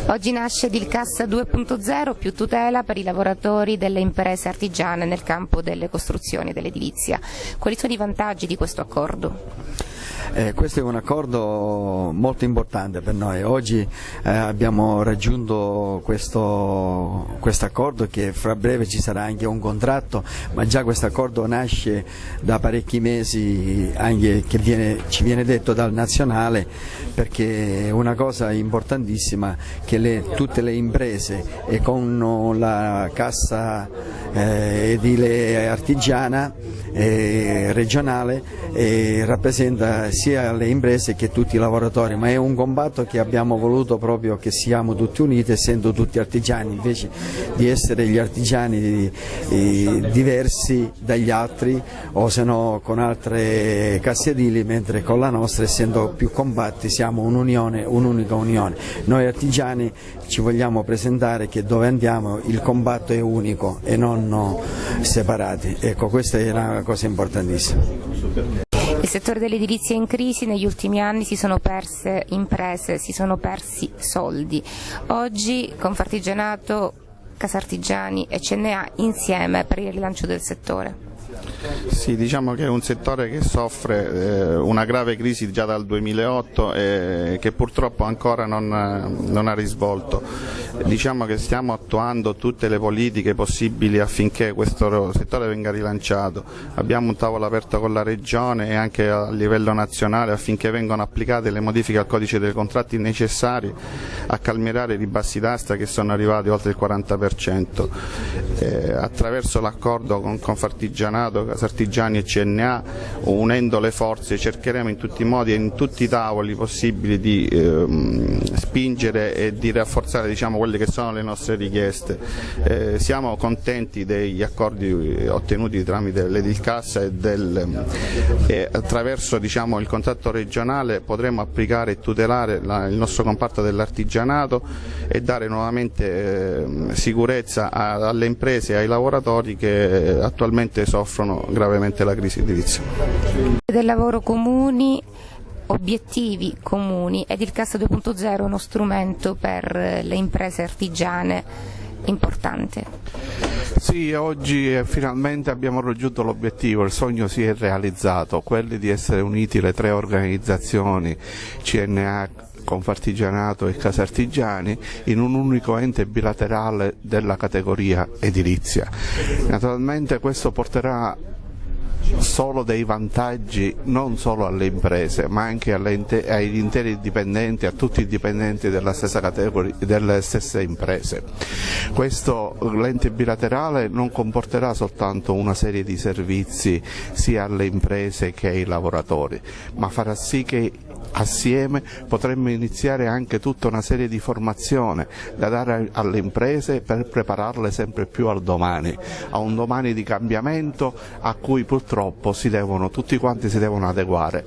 Oggi nasce Dilcassa 2.0, più tutela per i lavoratori delle imprese artigiane nel campo delle costruzioni e dell'edilizia. Quali sono i vantaggi di questo accordo? Questo è un accordo molto importante per noi. Oggi abbiamo raggiunto questo accordo, che fra breve ci sarà anche un contratto, ma già questo accordo nasce da parecchi mesi, anche che ci viene detto dal nazionale, perché è una cosa importantissima che tutte le imprese e con la cassa edile artigiana regionale rappresenta sia le imprese che tutti i lavoratori, ma è un combatto che abbiamo voluto proprio che siamo tutti uniti, essendo tutti artigiani, invece di essere gli artigiani diversi dagli altri o se no con altre casse edili, mentre con la nostra, essendo più compatti, siamo un'unione, un'unica unione. Noi artigiani ci vogliamo presentare che dove andiamo il combatto è unico e non separati. Ecco, questa è una cosa importantissima. Il settore dell'edilizia è in crisi, negli ultimi anni si sono perse imprese, si sono persi soldi. Oggi Confartigianato, Casartigiani e CNA insieme per il rilancio del settore. Sì, diciamo che è un settore che soffre una grave crisi già dal 2008 e che purtroppo ancora non ha risvolto. Diciamo che stiamo attuando tutte le politiche possibili affinché questo settore venga rilanciato. Abbiamo un tavolo aperto con la Regione e anche a livello nazionale affinché vengano applicate le modifiche al codice dei contratti necessari a calmierare i ribassi d'asta che sono arrivati oltre il 40%. Attraverso l'accordo con Confartigianato, Casartigiani e CNA, unendo le forze, cercheremo in tutti i modi e in tutti i tavoli possibili di spingere e di rafforzare, diciamo, quelle che sono le nostre richieste. Siamo contenti degli accordi ottenuti tramite l'Edilcassa e attraverso, diciamo, il contratto regionale potremo applicare e tutelare il nostro comparto dell'artigianato e dare nuovamente sicurezza alle imprese e ai lavoratori che attualmente soffrono gravemente la crisi edilizia. Del lavoro comuni, obiettivi comuni, ed il Cassa 2.0 è uno strumento per le imprese artigiane importante. Sì, oggi finalmente abbiamo raggiunto l'obiettivo, il sogno si è realizzato, quello di essere uniti le tre organizzazioni CNA, Confartigianato e Casartigiani in un unico ente bilaterale della categoria edilizia. Naturalmente questo porterà solo dei vantaggi non solo alle imprese ma anche agli interi dipendenti, a tutti i dipendenti della stessa categoria, delle stesse imprese. Questo l'ente bilaterale non comporterà soltanto una serie di servizi sia alle imprese che ai lavoratori, ma farà sì che assieme potremmo iniziare anche tutta una serie di formazione da dare alle imprese per prepararle sempre più al domani, a un domani di cambiamento a cui purtroppo tutti quanti si devono adeguare.